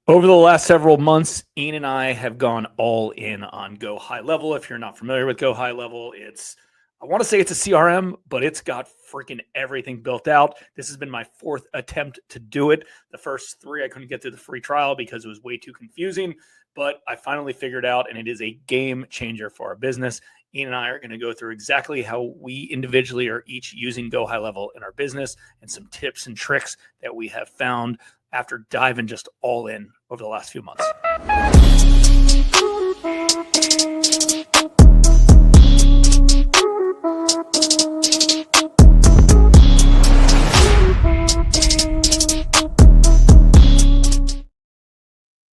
Over the last several months, Ian and I have gone all in on Go High Level. If you're not familiar with Go High Level, I want to say it's a CRM, but it's got freaking everything built out. This has been my fourth attempt to do it. The first three, I couldn't get through the free trial because it was way too confusing, but I finally figured out, and it is a game changer for our business. Ian and I are going to go through exactly how we individually are each using Go High Level in our business and some tips and tricks that we have found after diving just all in over the last few months.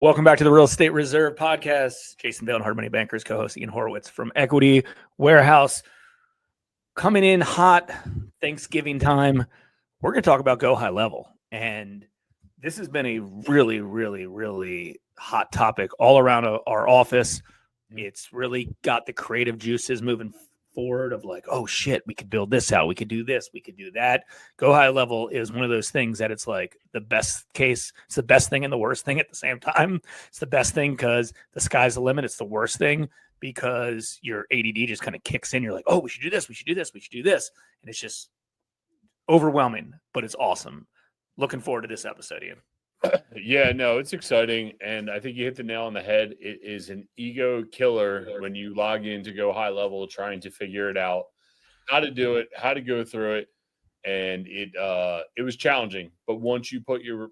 Welcome back to the Real Estate Reserve Podcast. Jason Bale and Hard Money Bankers co-host Ian Horowitz from Equity Warehouse. Coming in hot, Thanksgiving time, we're going to talk about Go High Level. And this has been a really, really, really hot topic all around our office. It's really got the creative juices moving forward of like, oh shit, we could build this out. We could do this. We could do that. Go High Level is one of those things that it's like the best case. It's the best thing and the worst thing at the same time. It's the best thing because the sky's the limit. It's the worst thing because your ADD just kind of kicks in. You're like, oh, we should do this. We should do this. We should do this. And it's just overwhelming, but it's awesome. Looking forward to this episode, Ian. Yeah, no, it's exciting. And I think you hit the nail on the head. It is an ego killer when you log in to Go High Level trying to figure it out, how to do it, how to go through it. And it was challenging. But once you put your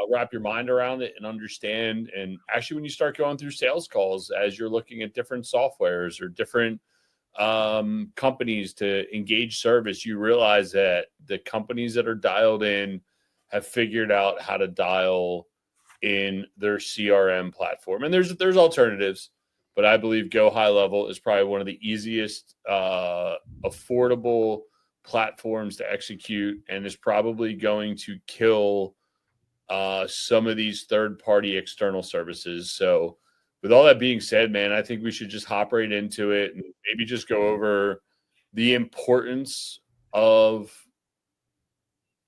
wrap your mind around it and understand, and actually when you start going through sales calls as you're looking at different softwares or different companies to engage service, you realize that the companies that are dialed in have figured out how to dial in their CRM platform. And there's alternatives, but I believe Go High Level is probably one of the easiest, affordable platforms to execute, and is probably going to kill some of these third-party external services. So with all that being said, man, I think we should just hop right into it and maybe just go over the importance of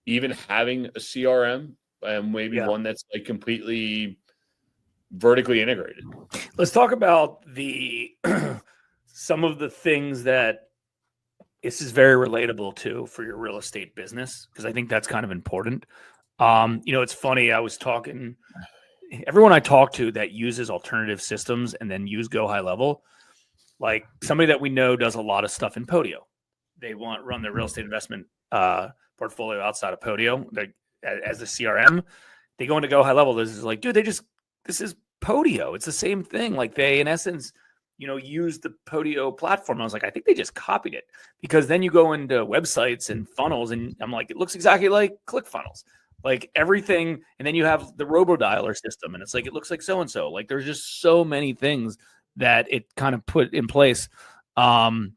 even having a CRM, and maybe one that's like completely vertically integrated. Let's talk about some of the things that this is very relatable to for your real estate business, because I think that's kind of important. It's funny. I was talking, everyone I talk to that uses alternative systems and then use Go High Level, like somebody that we know does a lot of stuff in Podio. They run their real estate investment portfolio outside of Podio as a CRM. They go into Go High Level. This is like, dude, this is Podio. It's the same thing. Like they, in essence, use the Podio platform. I was like, I think they just copied it, because then you go into websites and funnels, and I'm like, it looks exactly like ClickFunnels, like everything. And then you have the RoboDialer system, and it's like, it looks like so-and-so. Like there's just so many things that it kind of put in place, that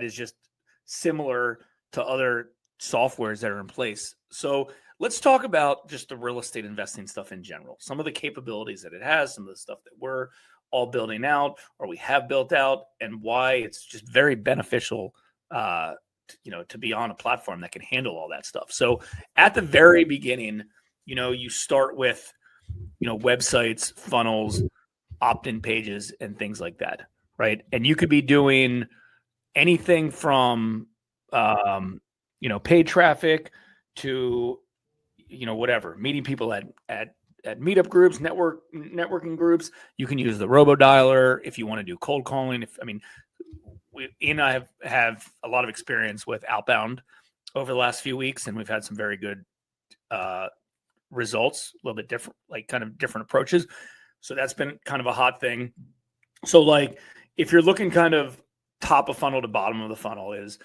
is just similar to other softwares that are in place. So let's talk about just the real estate investing stuff in general, some of the capabilities that it has, some of the stuff that we're all building out or we have built out, and why it's just very beneficial, to be on a platform that can handle all that stuff. So at the very beginning, you start with, websites, funnels, opt-in pages, and things like that, right? And you could be doing anything from paid traffic to, whatever, meeting people at meetup groups, networking groups. You can use the RoboDialer if you want to do cold calling. Ian and I have a lot of experience with outbound over the last few weeks, and we've had some very good results, a little bit different, like kind of different approaches. So that's been kind of a hot thing. So like, if you're looking kind of top of funnel to bottom of the funnel is,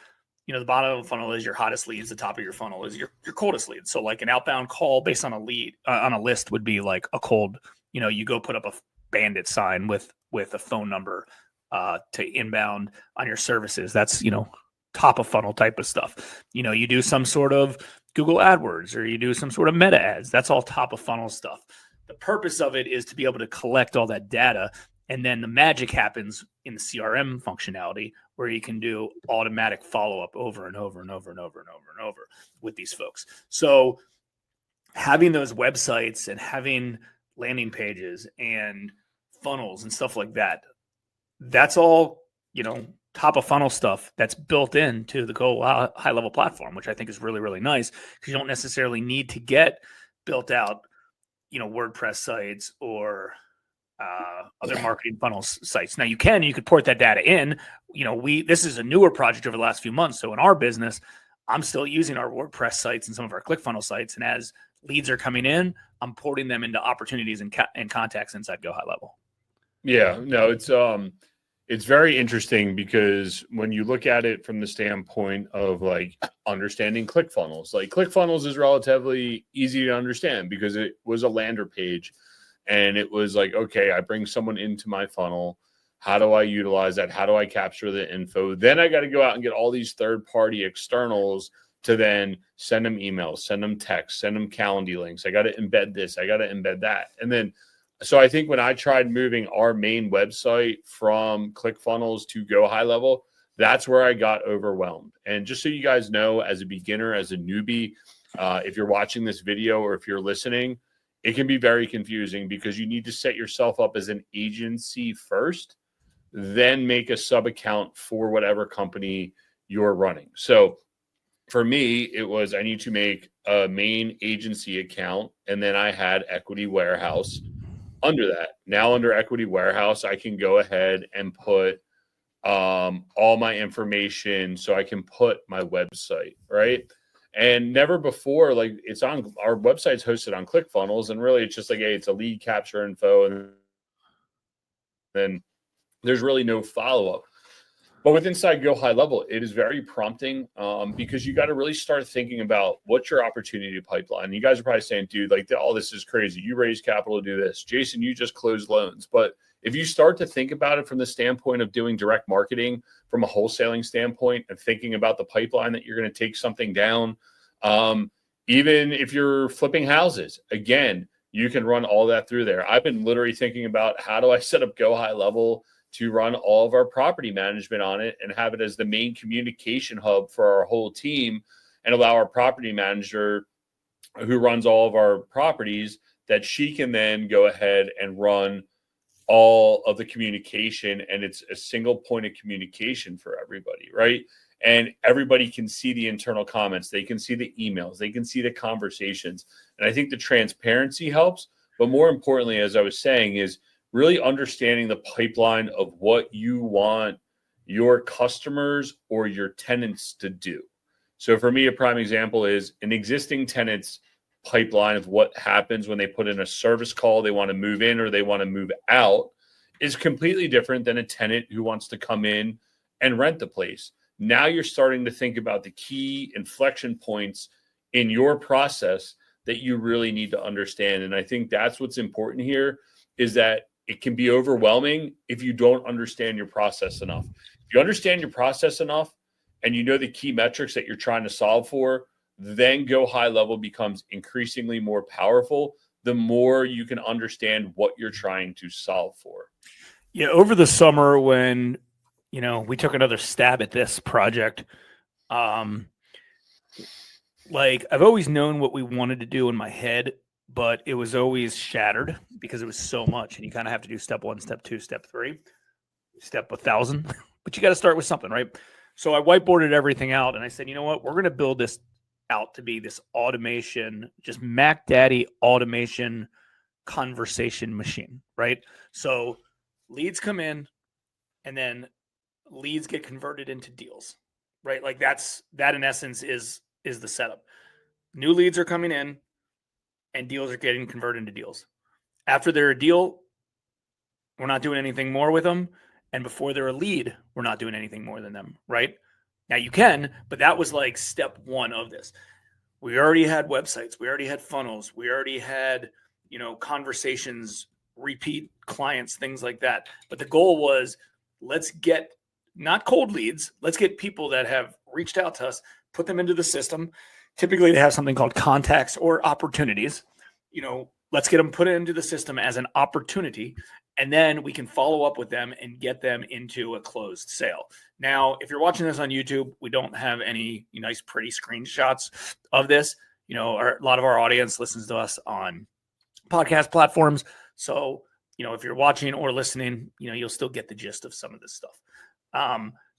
the bottom of the funnel is your hottest leads. The top of your funnel is your coldest leads. So like an outbound call based on a lead on a list would be like a cold, you go put up a bandit sign with a phone number to inbound on your services. That's, top of funnel type of stuff. You do some sort of Google AdWords, or you do some sort of meta ads. That's all top of funnel stuff. The purpose of it is to be able to collect all that data. And then the magic happens in the CRM functionality, where you can do automatic follow-up over and over and over and over and over and over with these folks. So having those websites and having landing pages and funnels and stuff like that, that's all, top of funnel stuff that's built into the Go High Level platform, which I think is really, really nice, because you don't necessarily need to get built out, WordPress sites or other marketing funnels sites. Now you could port that data in. This is a newer project over the last few months. So in our business, I'm still using our WordPress sites and some of our ClickFunnels sites. And as leads are coming in, I'm porting them into opportunities and contacts inside Go High Level. Yeah, no, it's very interesting, because when you look at it from the standpoint of like understanding ClickFunnels, like ClickFunnels is relatively easy to understand because it was a lander page, and it was like, okay, I bring someone into my funnel. How do I utilize that? How do I capture the info? Then I got to go out and get all these third-party externals to then send them emails, send them texts, send them Calendly links. I got to embed this. I got to embed that. And then, so I think when I tried moving our main website from ClickFunnels to Go High Level, that's where I got overwhelmed. And just so you guys know, as a beginner, as a newbie, if you're watching this video or if you're listening, it can be very confusing, because you need to set yourself up as an agency first, then make a sub account for whatever company you're running. So for me, it was, I need to make a main agency account, and then I had Equity Warehouse under that. Now under Equity Warehouse, I can go ahead and put all my information, so I can put my website, right? And never before, like, it's on our website's hosted on ClickFunnels, and really it's just like, hey, it's a lead capture info, and then there's really no follow-up. But with inside Go High Level, it is very prompting, because you got to really start thinking about what's your opportunity pipeline. You guys are probably saying, dude, like, all this is crazy. You raise capital to do this. Jason, you just closed loans. But if you start to think about it from the standpoint of doing direct marketing, from a wholesaling standpoint, and thinking about the pipeline that you're going to take something down, even if you're flipping houses, again, you can run all that through there. I've been literally thinking about, how do I set up Go High Level to run all of our property management on it and have it as the main communication hub for our whole team, and allow our property manager, who runs all of our properties, that she can then go ahead and run all of the communication, and it's a single point of communication for everybody, right? And everybody can see the internal comments, they can see the emails, they can see the conversations. And I think the transparency helps. But more importantly, as I was saying, is really understanding the pipeline of what you want your customers or your tenants to do. So for me, a prime example is an existing tenant's pipeline of what happens when they put in a service call, they want to move in or they want to move out, is completely different than a tenant who wants to come in and rent the place. Now you're starting to think about the key inflection points in your process that you really need to understand. And I think that's what's important here, is that it can be overwhelming if you don't understand your process enough. If you understand your process enough and you know the key metrics that you're trying to solve for, then Go High Level becomes increasingly more powerful the more you can understand what you're trying to solve for. Yeah, over the summer when, we took another stab at this project, like, I've always known what we wanted to do in my head, but it was always shattered because it was so much. And you kind of have to do step 1, step 2, step 3, step 1,000. But you got to start with something, right? So I whiteboarded everything out and I said, you know what? We're going to build this out to be this automation, just Mac Daddy automation conversation machine, right? So leads come in and then leads get converted into deals, right? Like that in essence is the setup. New leads are coming in and deals are getting converted into deals. After they're a deal, we're not doing anything more with them. And before they're a lead, we're not doing anything more than them, right? Now you can, but that was like step 1 of this. We already had websites. We already had funnels. We already had, conversations, repeat clients, things like that. But the goal was, let's get not cold leads. Let's get people that have reached out to us, put them into the system. Typically they have something called contacts or opportunities. Let's get them put into the system as an opportunity. And then we can follow up with them and get them into a closed sale. Now, if you're watching this on YouTube, we don't have any nice, pretty screenshots of this. a lot of our audience listens to us on podcast platforms. So, if you're watching or listening, you'll still get the gist of some of this stuff.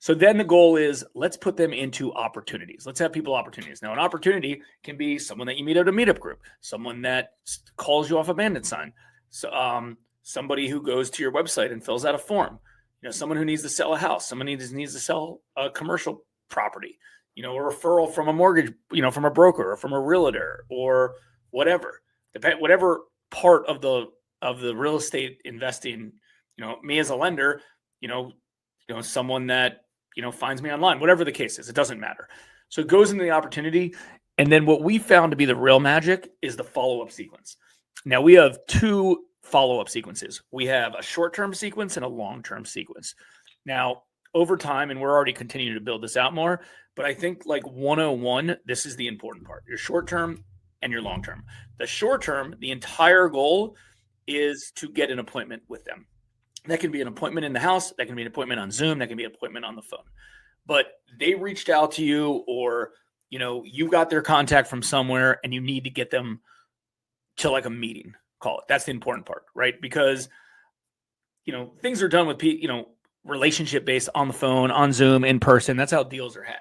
So then the goal is, let's put them into opportunities. Let's have people opportunities. Now, an opportunity can be someone that you meet at a meetup group, someone that calls you off a bandit sign, so, somebody who goes to your website and fills out a form, someone who needs to sell a house, someone needs to sell a commercial property, a referral from a mortgage, from a broker or from a realtor or whatever, whatever part of the real estate investing, me as a lender, someone that, finds me online, whatever the case is, it doesn't matter. So it goes into the opportunity. And then what we found to be the real magic is the follow-up sequence. Now we have 2 follow-up sequences. We have a short-term sequence and a long-term sequence. Now, over time, and we're already continuing to build this out more, but I think like 101, this is the important part, your short-term and your long-term. The short-term, the entire goal is to get an appointment with them. That can be an appointment in the house. That can be an appointment on Zoom. That can be an appointment on the phone. But they reached out to you, or, you got their contact from somewhere and you need to get them to like a meeting, call it. That's the important part, right? Because, things are done with, relationship based on the phone, on Zoom, in person. That's how deals are had,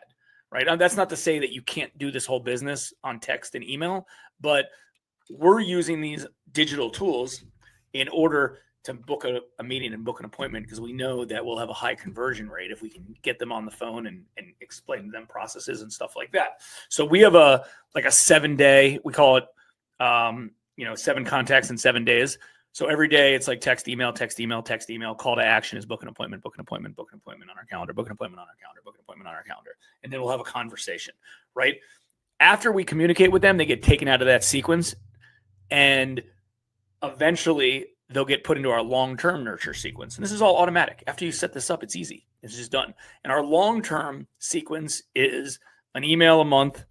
right? That's not to say that you can't do this whole business on text and email, but we're using these digital tools in order to book a meeting and book an appointment, because we know that we'll have a high conversion rate if we can get them on the phone and explain to them processes and stuff like that. So we have a 7-day, we call it, 7 contacts in 7 days. So every day it's like text, email, call to action is book an appointment on our calendar, book an appointment on our calendar, book an appointment on our calendar. And then we'll have a conversation, right? After we communicate with them, they get taken out of that sequence, and eventually they'll get put into our long-term nurture sequence. And this is all automatic. After you set this up, it's easy. It's just done. And our long-term sequence is an email a month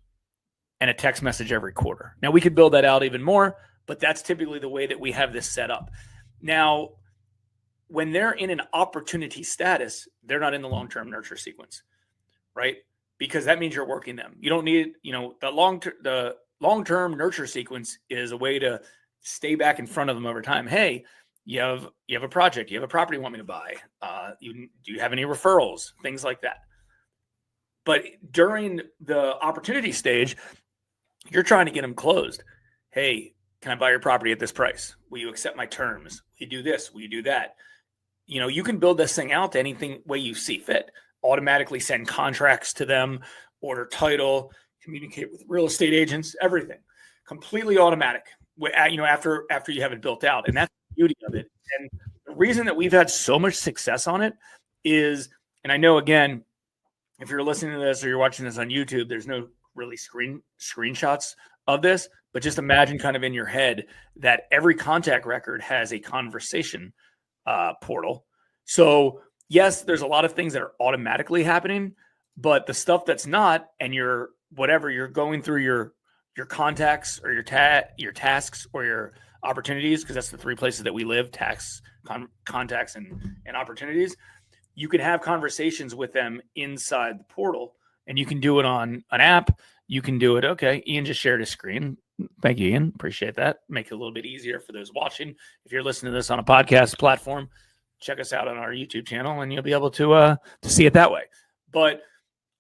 and a text message every quarter. Now, we could build that out even more, but that's typically the way that we have this set up. Now, when they're in an opportunity status, they're not in the long-term nurture sequence, right? Because that means you're working them. You don't need, the long-term nurture sequence is a way to stay back in front of them over time. Hey, you have a project, you have a property you want me to buy. Do you have any referrals? Things like that. But during the opportunity stage, you're trying to get them closed. Hey, can I buy your property at this price? Will you accept my terms? Will you do this? Will you do that? You can build this thing out to anything way you see fit. Automatically send contracts to them, order title, communicate with real estate agents, everything. Completely automatic. After you have it built out. And that's the beauty of it. And the reason that we've had so much success on it is, and I know, again, if you're listening to this or you're watching this on YouTube, there's no really screenshots of this, but just imagine kind of in your head that every contact record has a conversation portal. So yes, there's a lot of things that are automatically happening, but the stuff that's not, and you're going through your contacts or your tasks or your opportunities, because that's the 3 places that we live: tasks, contacts, and opportunities. You can have conversations with them inside the portal, and you can do it on an app. You can do it. Okay, Ian just shared his screen. Thank you, Ian. Appreciate that. Make it a little bit easier for those watching. If you're listening to this on a podcast platform, check us out on our YouTube channel, and you'll be able to see it that way. But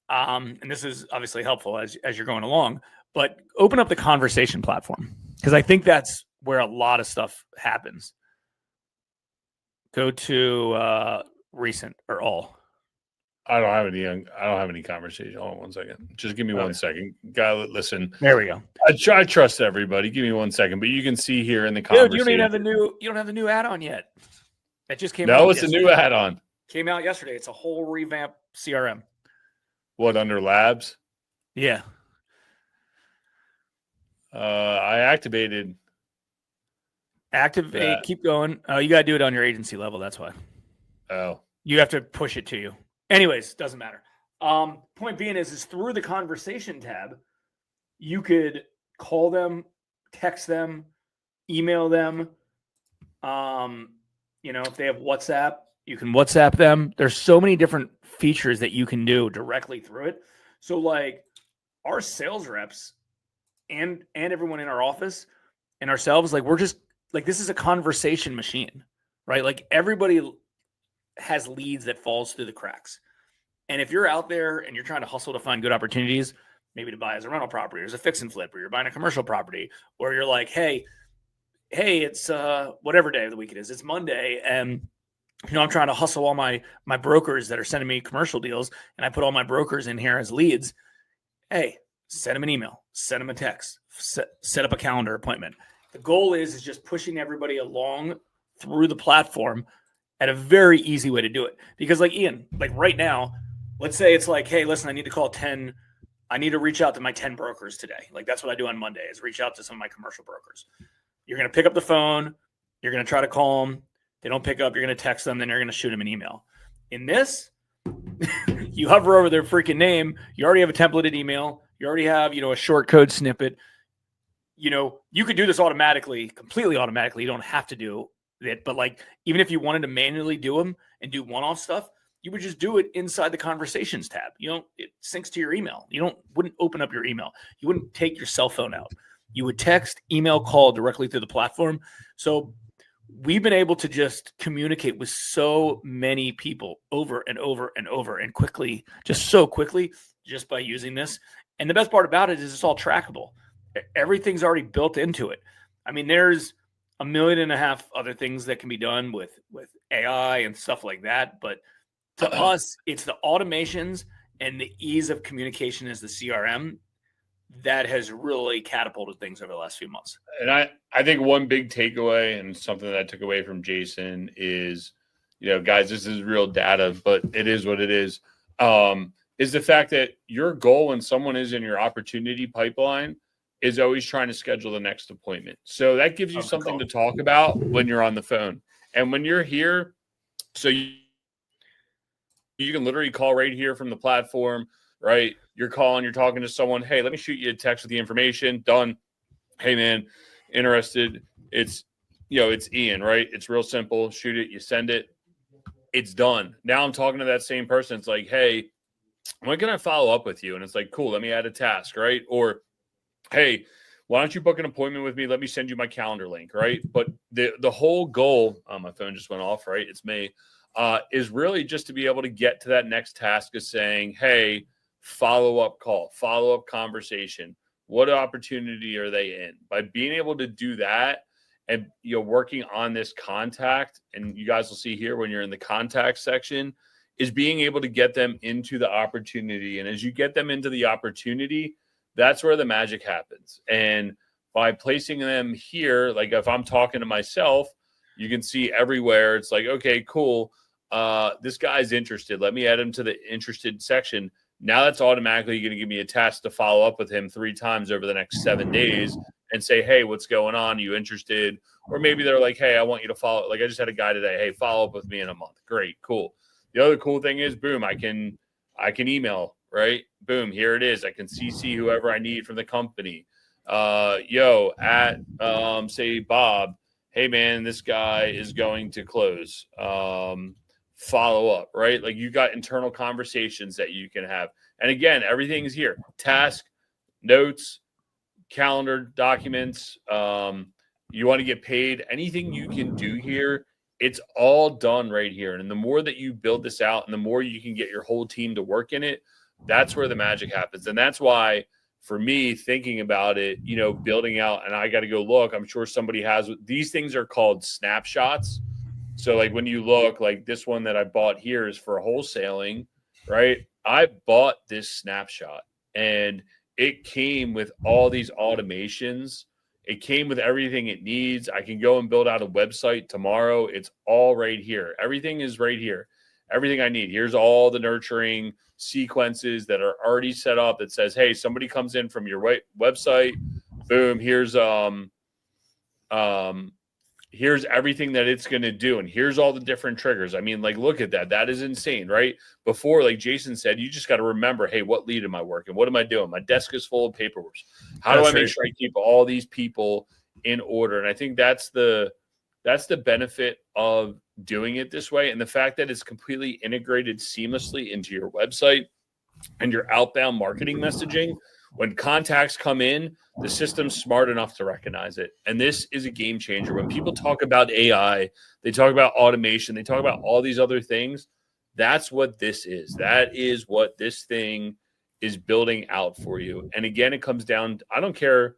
and this is obviously helpful as you're going along. But open up the conversation platform, because I think that's where a lot of stuff happens. Go to recent or all. I don't have any conversation. Hold on one second. Just give me 1 second. Guy, listen. There we go. I trust everybody. Give me 1 second. But you can see here in the conversation. Dude, you don't have the new add-on yet. That just came out. No, it's a new add-on. Came out yesterday. It's a whole revamped CRM. What, under labs? Yeah. I activated. Activate. that. Keep going. You got to do it on your agency level. That's why. Oh. You have to push it to you. Anyways, doesn't matter. Point being is through the conversation tab, you could call them, text them, email them. If they have WhatsApp, you can WhatsApp them. There's so many different features that you can do directly through it. So like our sales reps, and everyone in our office and ourselves, like we're just like this is a conversation machine, right? Like everybody has leads that falls through the cracks. And if you're out there and you're trying to hustle to find good opportunities, maybe to buy as a rental property or as a fix and flip, or you're buying a commercial property, or you're like, hey, it's whatever day of the week it is, it's Monday, and I'm trying to hustle all my brokers that are sending me commercial deals, and I put all my brokers in here as leads. Hey, send them an email, send them a text, set up a calendar appointment. The goal is just pushing everybody along through the platform at a very easy way to do it. Because like Ian, like right now, let's say it's like, hey, listen, I need to reach out to my 10 brokers today. Like that's what I do on Monday is reach out to some of my commercial brokers. You're going to pick up the phone. You're going to try to call them. They don't pick up. You're going to text them. Then you're going to shoot them an email. In this, you hover over their freaking name. You already have a templated email. You already have, a short code snippet. You could do this automatically, completely automatically. You don't have to do it. But like, even if you wanted to manually do them and do one-off stuff, you would just do it inside the conversations tab. It syncs to your email. Wouldn't open up your email. You wouldn't take your cell phone out. You would text, email, call directly through the platform. So we've been able to just communicate with so many people over and over and over and quickly, just by using this. And the best part about it is it's all trackable. Everything's already built into it. I mean, there's 1.5 million other things that can be done with AI and stuff like that. But to us, it's the automations and the ease of communication as the CRM that has really catapulted things over the last few months. And I think one big takeaway and something that I took away from Jason is, guys, this is real data, but it is what it is the fact that your goal when someone is in your opportunity pipeline is always trying to schedule the next appointment. So that gives you something to talk about when you're on the phone. And when you're here, so you can literally call right here from the platform, right? You're talking to someone. Hey, let me shoot you a text with the information. Done. Hey, man, interested. It's Ian, right? It's real simple. Shoot it. You send it. It's done. Now I'm talking to that same person. It's like, hey, when can I follow up with you? And it's like, cool, let me add a task, right? Or, hey, why don't you book an appointment with me? Let me send you my calendar link, right? But the whole goal, my phone just went off, right? It's me, is really just to be able to get to that next task of saying, hey, follow-up call, follow-up conversation. What opportunity are they in? By being able to do that and working on this contact, and you guys will see here when you're in the contact section, is being able to get them into the opportunity. And as you get them into the opportunity, that's where the magic happens. And by placing them here, like if I'm talking to myself, you can see everywhere. It's like, okay, cool. This guy's interested. Let me add him to the interested section. Now that's automatically going to give me a task to follow up with him 3 times over the next 7 days and say, hey, what's going on? Are you interested? Or maybe they're like, hey, I want you to follow. Like I just had a guy today. Hey, follow up with me in a month. Great. Cool. The other cool thing is, boom, I can email, right? Boom, here it is. I can CC whoever I need from the company. Say Bob, hey man, this guy is going to close. Follow up, right? Like you got internal conversations that you can have. And again, everything is here. Task, notes, calendar, documents. You want to get paid, anything you can do here, it's all done right here. And the more that you build this out and the more you can get your whole team to work in it, that's where the magic happens. And that's why, for me, thinking about it, building out, and I got to go look, I'm sure somebody has, these things are called snapshots. So like when you look, like this one that I bought here is for wholesaling, right? I bought this snapshot and it came with all these automations. It came with everything it needs. I can go and build out a website tomorrow. It's all right here. Everything is right here. Everything I need. Here's all the nurturing sequences that are already set up that says, hey, somebody comes in from your website. Boom. Here's everything that it's going to do. And here's all the different triggers. I mean, like, look at that. That is insane, right? Before, like Jason said, you just got to remember, hey, what lead am I working? What am I doing? My desk is full of paperwork. How do I make sure I keep all these people in order? And I think that's the benefit of doing it this way. And the fact that it's completely integrated seamlessly into your website and your outbound marketing messaging, When contacts come in, the system's smart enough to recognize it. And this is a game changer. When people talk about AI, they talk about automation, they talk about all these other things. That's what this is. That is what this thing is building out for you. And again, it comes down, I don't care.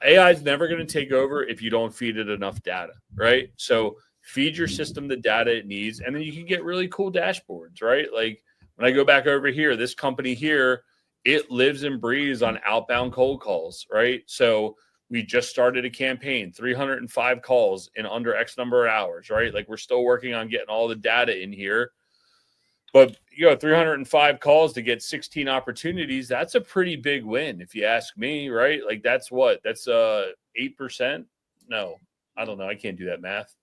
AI is never going to take over if you don't feed it enough data, right? So feed your system the data it needs, and then you can get really cool dashboards, right? Like when I go back over here, this company here, it lives and breathes on outbound cold calls, right? So we just started a campaign, 305 calls in under X number of hours, right? Like we're still working on getting all the data in here. But 305 calls to get 16 opportunities, that's a pretty big win if you ask me, right? Like that's 8%? No, I don't know. I can't do that math.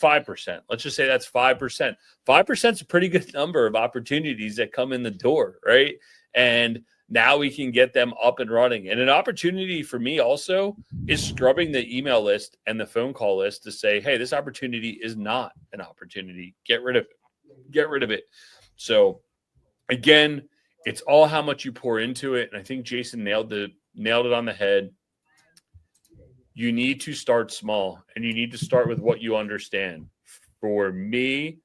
5%. Let's just say that's 5%. 5% is a pretty good number of opportunities that come in the door, right? And now we can get them up and running. And an opportunity for me also is scrubbing the email list and the phone call list to say, hey, this opportunity is not an opportunity. Get rid of it. Get rid of it. So again, it's all how much you pour into it. And I think Jason nailed it on the head. You need to start small, and you need to start with what you understand. For me,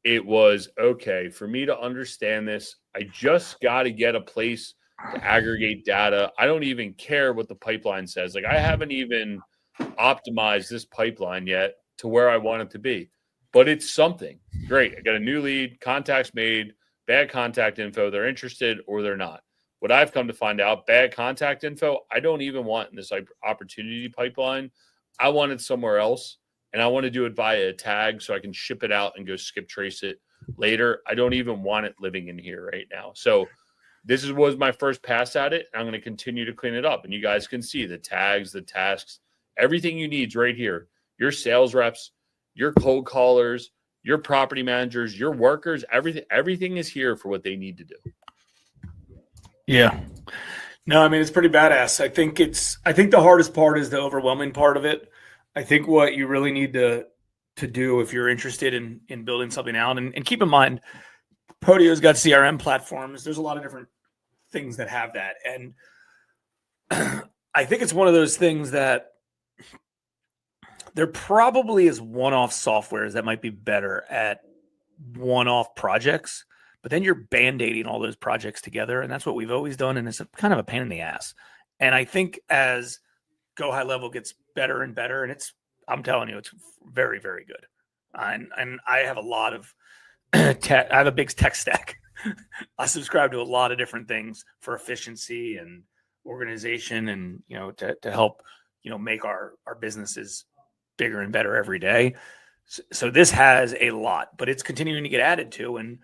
it was okay for me to understand this. I just got to get a place to aggregate data. I don't even care what the pipeline says. Like I haven't even optimized this pipeline yet to where I want it to be, but it's something. Great. I got a new lead, contacts made, bad contact info. They're interested or they're not. What I've come to find out, bad contact info, I don't even want in this opportunity pipeline. I want it somewhere else, and I want to do it via a tag so I can ship it out and go skip trace it later. I don't even want it living in here right now. So this was my first pass at it. I'm going to continue to clean it up, and you guys can see the tags, the tasks, everything you need is right here. Your sales reps, your cold callers, your property managers, your workers, everything is here for what they need to do. Yeah. No, I mean, it's pretty badass. I think the hardest part is the overwhelming part of it. I think what you really need to do if you're interested in building something out, and keep in mind, Podio's got CRM platforms. There's a lot of different things that have that. And I think it's one of those things that there probably is one-off softwares that might be better at one-off projects. But then you're band-aiding all those projects together, and that's what we've always done, and it's kind of a pain in the ass. And I think as Go High Level gets better and better, and I'm telling you, it's very, very good. And I have a lot of tech. I have a big tech stack. I subscribe to a lot of different things for efficiency and organization, and to help make our businesses bigger and better every day. So this has a lot, but it's continuing to get added to, and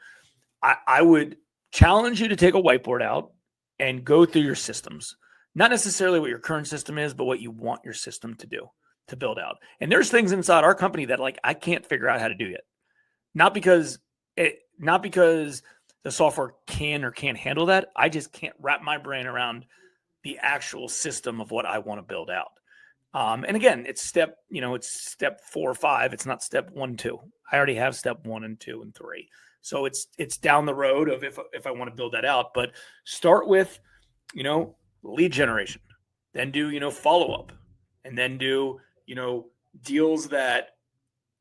I would challenge you to take a whiteboard out and go through your systems. Not necessarily what your current system is, but what you want your system to do, to build out. And there's things inside our company that I can't figure out how to do yet. Not because the software can or can't handle that. I just can't wrap my brain around the actual system of what I want to build out. And again, it's step 4 or 5. It's not step 1, 2. I already have step 1 and 2 and 3. So it's down the road of if I want to build that out, but start with, lead generation, then do, follow-up, and then do, deals that,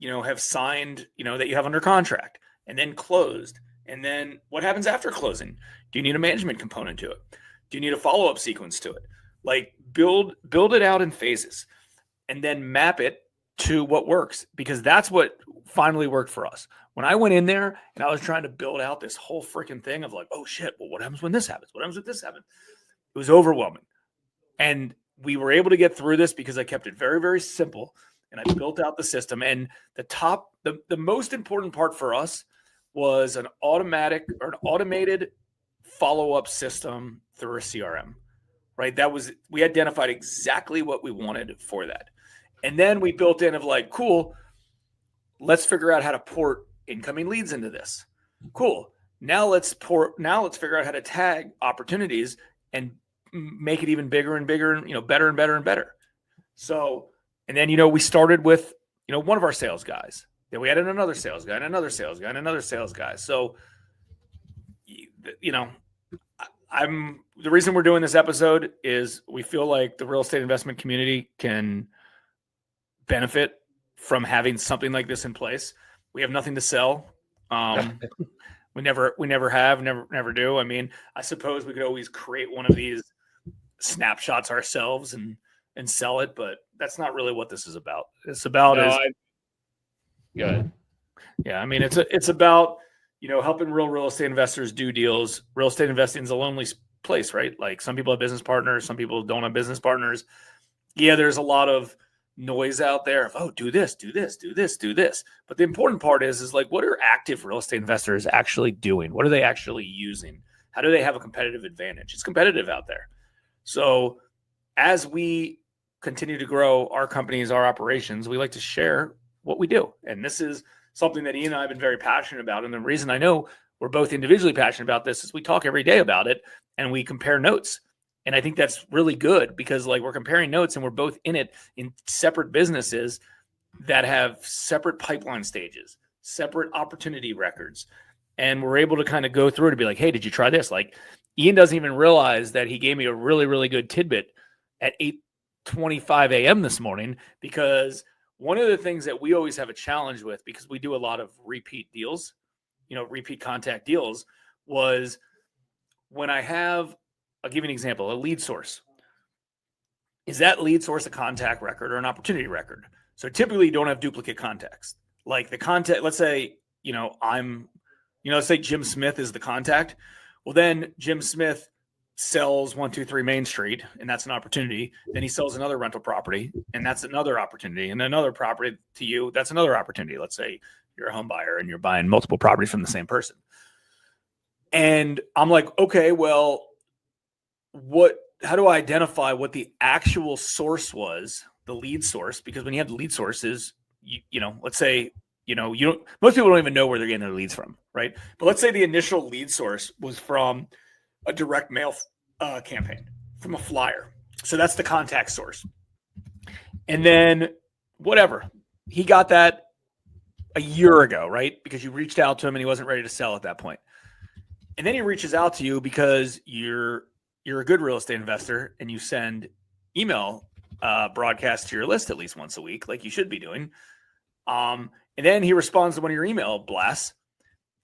have signed, that you have under contract, and then closed. And then what happens after closing? Do you need a management component to it? Do you need a follow-up sequence to it? Like build it out in phases and then map it to what works, because that's what finally worked for us. When I went in there and I was trying to build out this whole freaking thing of oh shit, well, what happens when this happens? What happens when this happens? It was overwhelming. And we were able to get through this because I kept it very, very simple, and I built out the system. And the most important part for us was an automated follow-up system through a CRM, right? We identified exactly what we wanted for that. And then we built in cool, let's figure out how to port incoming leads into this. Cool. Now let's figure out how to tag opportunities and make it even bigger and bigger and, better and better and better. So, and then, we started with, one of our sales guys. Then we added another sales guy and another sales guy and another sales guy. So, the reason we're doing this episode is we feel like the real estate investment community can benefit from having something like this in place. We have nothing to sell. We never have, never do. I mean, I suppose we could always create one of these snapshots ourselves and sell it, but that's not really what this is about. It's about Good. Yeah, I mean, it's about, helping real estate investors do deals. Real estate investing is a lonely place, right? Like some people have business partners, some people don't have business partners. Yeah, there's a lot of noise out there of, oh, do this, do this, do this, do this. But the important part is like, what are active real estate investors actually doing? What are they actually using? How do they have a competitive advantage? It's competitive out there. So as we continue to grow our companies, our operations, we like to share what we do. And this is something that Ian and I have been very passionate about. And the reason I know we're both individually passionate about this is we talk every day about it and we compare notes. And I think that's really good because like we're comparing notes and we're both in it in separate businesses that have separate pipeline stages, separate opportunity records. And we're able to kind of go through it and be like, hey, did you try this? Like Ian doesn't even realize that he gave me a really, really good tidbit at 8:25 a.m. this morning, because one of the things that we always have a challenge with, because we do a lot of repeat deals, repeat contact deals, was when I'll give you an example, a lead source. Is that lead source a contact record or an opportunity record? So typically you don't have duplicate contacts. Like the contact, let's say, let's say Jim Smith is the contact. Well, then Jim Smith sells 123 Main Street, and that's an opportunity. Then he sells another rental property, and that's another opportunity. And another property to you, that's another opportunity. Let's say you're a home buyer and you're buying multiple properties from the same person. And I'm like, okay, well, how do I identify what the actual source was, the lead source? Because when you have the lead sources, let's say, most people don't even know where they're getting their leads from, right? But let's say the initial lead source was from a direct mail campaign, from a flyer. So that's the contact source. And then whatever, he got that a year ago, right? Because you reached out to him and he wasn't ready to sell at that point. And then he reaches out to you because you're a good real estate investor and you send email broadcasts to your list at least once a week, like you should be doing. And then he responds to one of your email blasts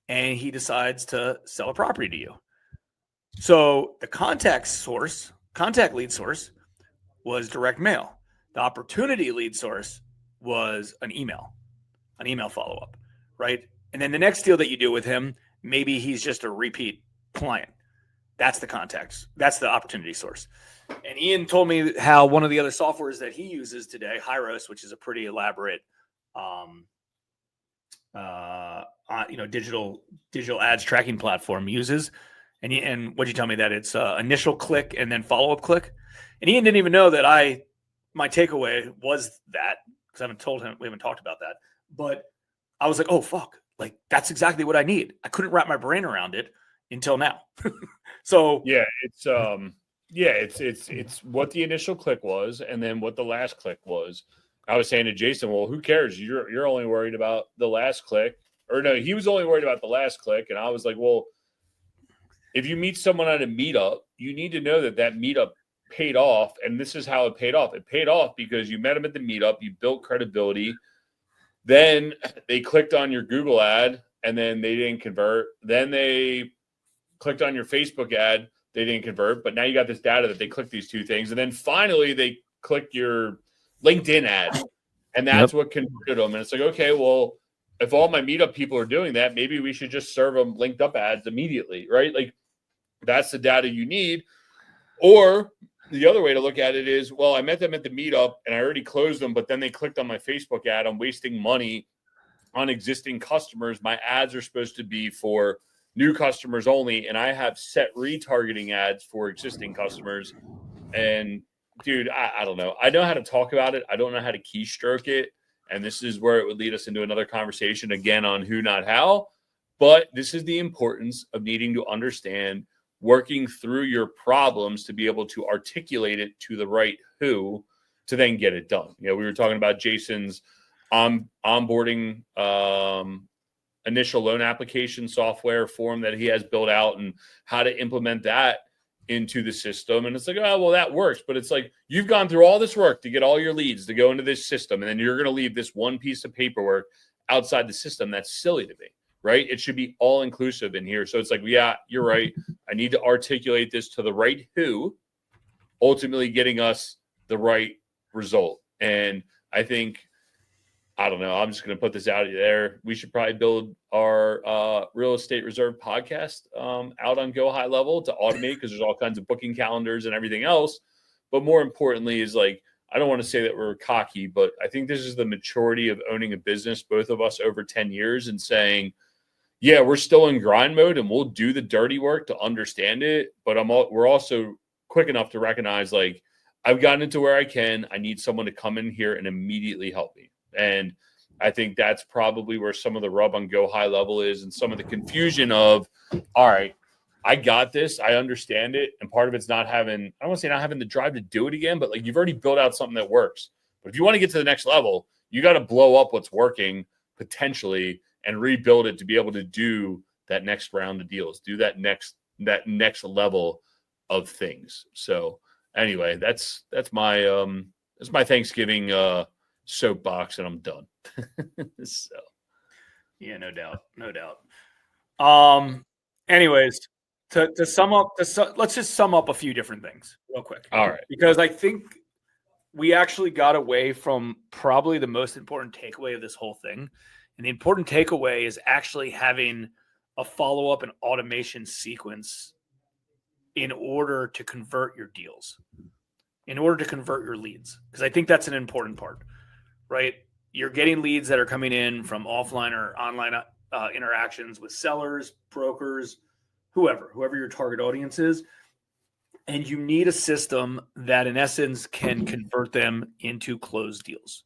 and he decides to sell a property to you. So the contact lead source was direct mail. The opportunity lead source was an email follow-up, right? And then the next deal that you do with him, maybe he's just a repeat client. That's the contacts. That's the opportunity source. And Ian told me how one of the other softwares that he uses today, Hyros, which is a pretty elaborate, digital ads tracking platform, uses. And what'd you tell me that it's initial click and then follow-up click? And Ian didn't even know that my takeaway was that, because I haven't told him, we haven't talked about that. But I was like, oh, fuck. Like, that's exactly what I need. I couldn't wrap my brain around it until now. So yeah, it's what the initial click was and then what the last click was. I was saying to Jason, well, who cares? You're only worried about the last click. Or no, he was only worried about the last click. And I was like, well, if you meet someone at a meetup, you need to know that meetup paid off. And this is how it paid off. It paid off because you met them at the meetup, you built credibility. Then they clicked on your Google ad and then they didn't convert. Then they clicked on your Facebook ad, they didn't convert. But now you got this data that they clicked these two things. And then finally they clicked your LinkedIn ad. And that's what converted them. And it's like, okay, well, if all my meetup people are doing that, maybe we should just serve them linked up ads immediately, right? Like that's the data you need. Or the other way to look at it is, well, I met them at the meetup and I already closed them, but then they clicked on my Facebook ad. I'm wasting money on existing customers. My ads are supposed to be for new customers only. And I have set retargeting ads for existing customers. And dude, I don't know. I know how to talk about it. I don't know how to keystroke it. And this is where it would lead us into another conversation again on who, not how. But this is the importance of needing to understand working through your problems to be able to articulate it to the right who to then get it done. We were talking about Jason's onboarding initial loan application software form that he has built out and how to implement that into the system. And it's like, oh, well, that works. But it's like, you've gone through all this work to get all your leads to go into this system. And then you're going to leave this one piece of paperwork outside the system. That's silly to me, right? It should be all inclusive in here. So it's like, yeah, you're right. I need to articulate this to the right who, ultimately getting us the right result. And I think, I don't know, I'm just going to put this out there. We should probably build our real estate reserve podcast out on Go High Level to automate, because there's all kinds of booking calendars and everything else. But more importantly is, like, I don't want to say that we're cocky, but I think this is the maturity of owning a business, both of us over 10 years, and saying, yeah, we're still in grind mode and we'll do the dirty work to understand it. But we're also quick enough to recognize, like, I've gotten into where I can. I need someone to come in here and immediately help me. And I think that's probably where some of the rub on Go High Level is, and some of the confusion of, all right, I got this, I understand it. And part of it's not having, I don't want to say not having the drive to do it again, but like, you've already built out something that works. But if you want to get to the next level, you got to blow up what's working potentially and rebuild it to be able to do that next round of deals, do that next level of things. So anyway, that's my Thanksgiving soapbox, and I'm done. So yeah, no doubt. Anyways, to sum up, let's just sum up a few different things real quick. All right. Because I think we actually got away from probably the most important takeaway of this whole thing. And the important takeaway is actually having a follow-up and automation sequence in order to convert your deals, in order to convert your leads. Because I think that's an important part, right? You're getting leads that are coming in from offline or online interactions with sellers, brokers, whoever your target audience is. And you need a system that, in essence, can convert them into closed deals,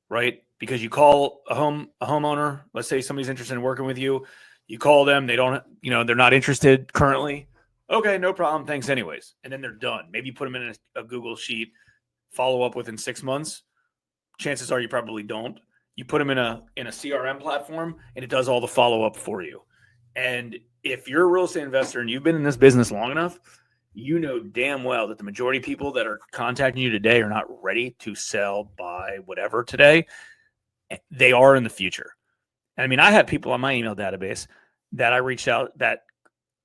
right? Because you call a homeowner, let's say somebody's interested in working with you, you call them, they don't, they're not interested currently. Okay, no problem. Thanks anyways. And then they're done. Maybe you put them in a Google sheet, follow up within 6 months. Chances are you probably don't. You put them in a CRM platform, and it does all the follow-up for you. And if you're a real estate investor and you've been in this business long enough, you know damn well that the majority of people that are contacting you today are not ready to sell, buy, whatever today. They are in the future. I mean, I have people on my email database that I reached out that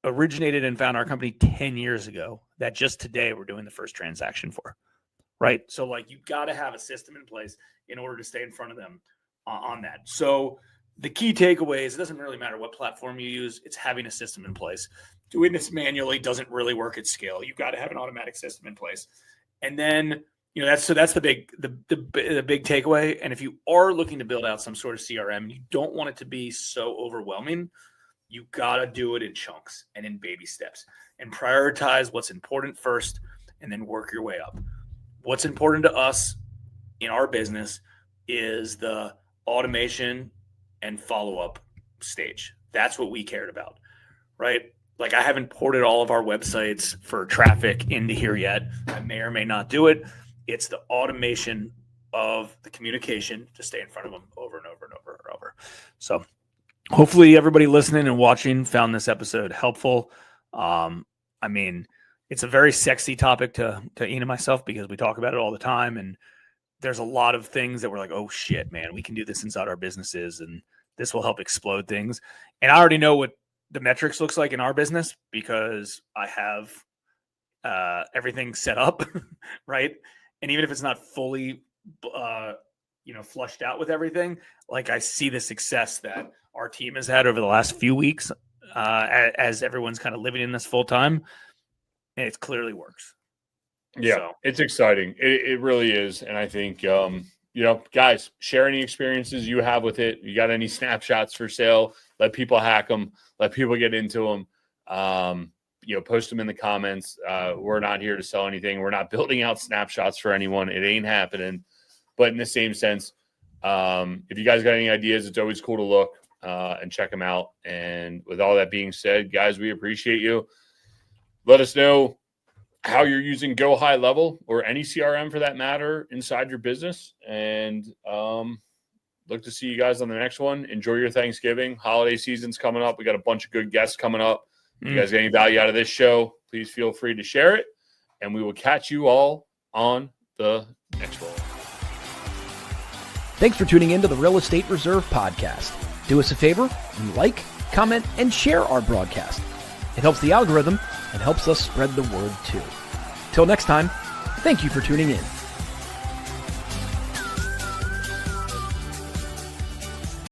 originated and found our company 10 years ago that just today we're doing the first transaction for, right? So, like, you got to have a system in place in order to stay in front of them on that. So the key takeaway is, it doesn't really matter what platform you use. It's having a system in place. Doing this manually doesn't really work at scale. You've got to have an automatic system in place. And then, that's the big takeaway. And if you are looking to build out some sort of CRM, you don't want it to be so overwhelming. You got to do it in chunks and in baby steps, and prioritize what's important first, and then work your way up. What's important to us in our business is the automation and follow-up stage. That's what we cared about, right? Like, I haven't ported all of our websites for traffic into here yet. I may or may not do it. It's the automation of the communication to stay in front of them over and over and over and over. So hopefully everybody listening and watching found this episode helpful. I mean, it's a very sexy topic to Ian and myself, because we talk about it all the time. And there's a lot of things that we're like, oh shit, man, we can do this inside our businesses, and this will help explode things. And I already know what the metrics looks like in our business, because I have everything set up, right? And even if it's not fully, flushed out with everything, like, I see the success that our team has had over the last few weeks as everyone's kind of living in this full time, and it clearly works. Yeah, So it's exciting. It really is. And I think, guys, share any experiences you have with it. You got any snapshots for sale? Let people hack them. Let people get into them. Post them in the comments. We're not here to sell anything. We're not building out snapshots for anyone. It ain't happening. But in the same sense, if you guys got any ideas, it's always cool to look and check them out. And with all that being said, guys, we appreciate you. Let us know how you're using Go High Level, or any CRM for that matter, inside your business. And look to see you guys on the next one. Enjoy your Thanksgiving. Holiday season's coming up. We got a bunch of good guests coming up. If you guys get any value out of this show, please feel free to share it, and we will catch you all on the next roll. Thanks for tuning in to the Real Estate Reserve Podcast. Do us a favor and like, comment, and share our broadcast. It helps the algorithm and helps us spread the word too. Till next time, thank you for tuning in.